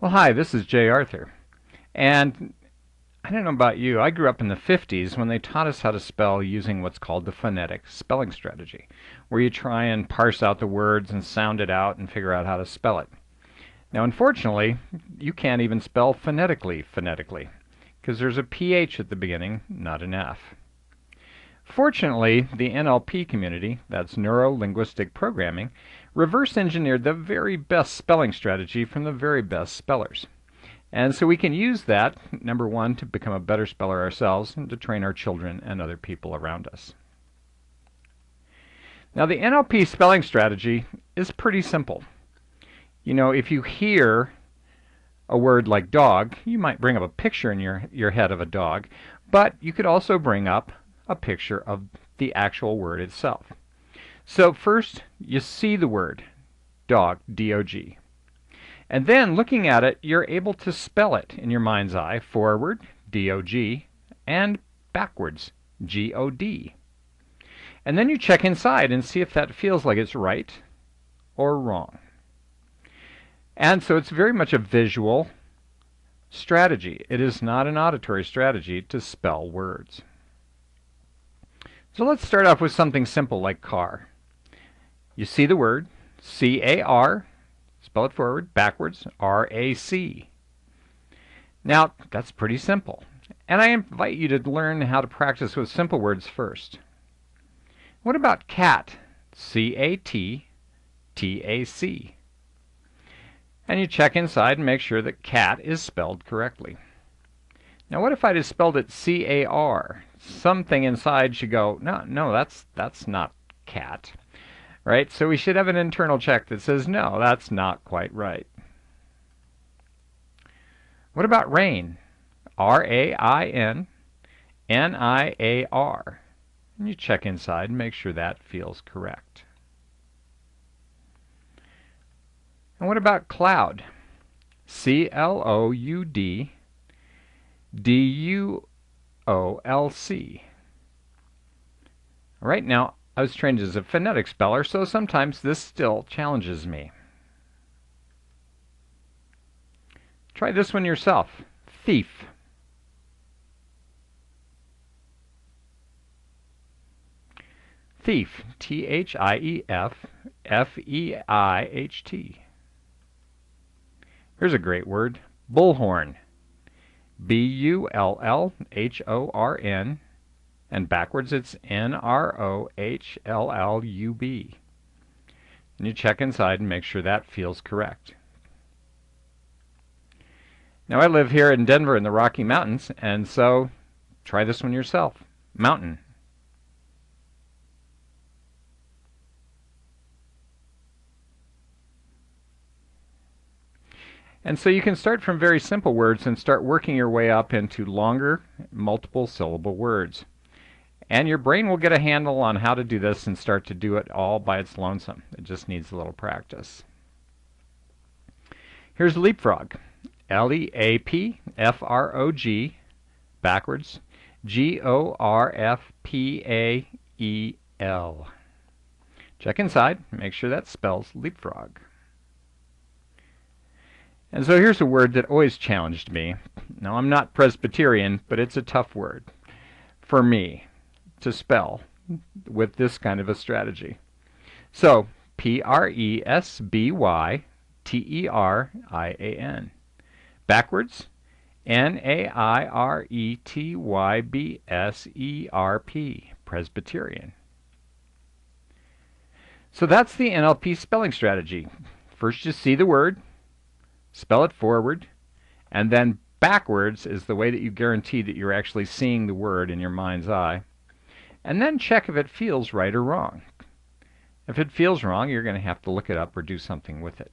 Well, hi, this is Jay Arthur. And I don't know about you, I grew up in the 50s when they taught us how to spell using what's called the phonetic spelling strategy, where you try and parse out the words and sound it out and figure out how to spell it. Now, unfortunately, you can't even spell phonetically, because there's a PH at the beginning, not an F. Fortunately, the NLP community, that's Neuro-Linguistic Programming, reverse engineered the very best spelling strategy from the very best spellers. And so we can use that, number one, to become a better speller ourselves and to train our children and other people around us. Now, the NLP spelling strategy is pretty simple. You know, if you hear a word like dog, you might bring up a picture in your head of a dog, but you could also bring up a picture of the actual word itself. So first, you see the word dog, D-O-G. And then, looking at it, you're able to spell it in your mind's eye, forward, D-O-G, and backwards, G-O-D. And then you check inside and see if that feels like it's right or wrong. And so it's very much a visual strategy. It is not an auditory strategy to spell words. So let's start off with something simple like car. You see the word, C-A-R, spell it forward, backwards, R-A-C. Now, that's pretty simple. And I invite you to learn how to practice with simple words first. What about cat? C-A-T, T-A-C. And you check inside and make sure that cat is spelled correctly. Now, what if I just spelled it C-A-R? Something inside should go, no, that's not cat. Right? So we should have an internal check that says, no, that's not quite right. What about rain? R-A-I-N, N-I-A-R. And you check inside and make sure that feels correct. And what about cloud? C-L-O-U-D, D-U-O-L-C. All right, now, I was trained as a phonetic speller, so sometimes this still challenges me. Try this one yourself. Thief. Thief. T-H-I-E-F, F-E-I-H-T. Here's a great word. Bullhorn. B-U-L-L-H-O-R-N. And backwards it's N-R-O-H-L-L-U-B. And you check inside and make sure that feels correct. Now I live here in Denver in the Rocky Mountains, and so try this one yourself. Mountain. And so you can start from very simple words and start working your way up into longer, multiple syllable words. And your brain will get a handle on how to do this and start to do it all by its lonesome. It just needs a little practice. Here's leapfrog. L-E-A-P-F-R-O-G, backwards, G-O-R-F-P-A-E-L. Check inside, make sure that spells leapfrog. And so here's a word that always challenged me. Now, I'm not Presbyterian, but it's a tough word for me to spell with this kind of a strategy. So, P-R-E-S-B-Y-T-E-R-I-A-N. Backwards, N-A-I-R-E-T-Y-B-S-E-R-P, Presbyterian. So that's the NLP spelling strategy. First you see the word, spell it forward, and then backwards is the way that you guarantee that you're actually seeing the word in your mind's eye. And then check if it feels right or wrong. If it feels wrong, you're going to have to look it up or do something with it.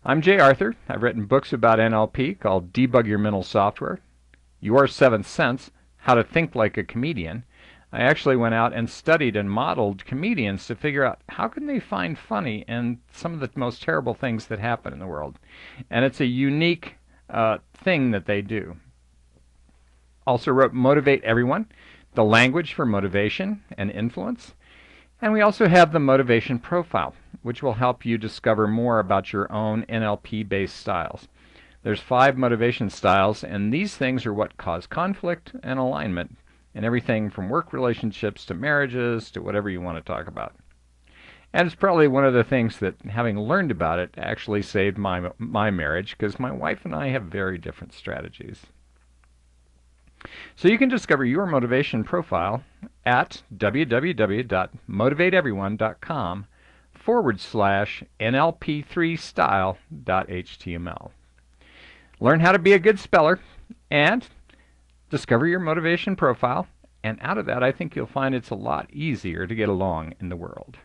I'm Jay Arthur. I've written books about NLP called Debug Your Mental Software, Your Seventh Sense, How to Think Like a Comedian. I actually went out and studied and modeled comedians to figure out how can they find funny in some of the most terrible things that happen in the world. And it's a unique thing that they do. Also wrote Motivate Everyone, the language for motivation and influence. And we also have the motivation profile, which will help you discover more about your own NLP-based styles. There's 5 motivation styles, and these things are what cause conflict and alignment in everything from work relationships to marriages to whatever you want to talk about. And it's probably one of the things that, having learned about it, actually saved my marriage, because my wife and I have very different strategies. So you can discover your motivation profile at www.motivateeveryone.com/NLP3style.html. Learn how to be a good speller and discover your motivation profile, and out of that I think you'll find it's a lot easier to get along in the world.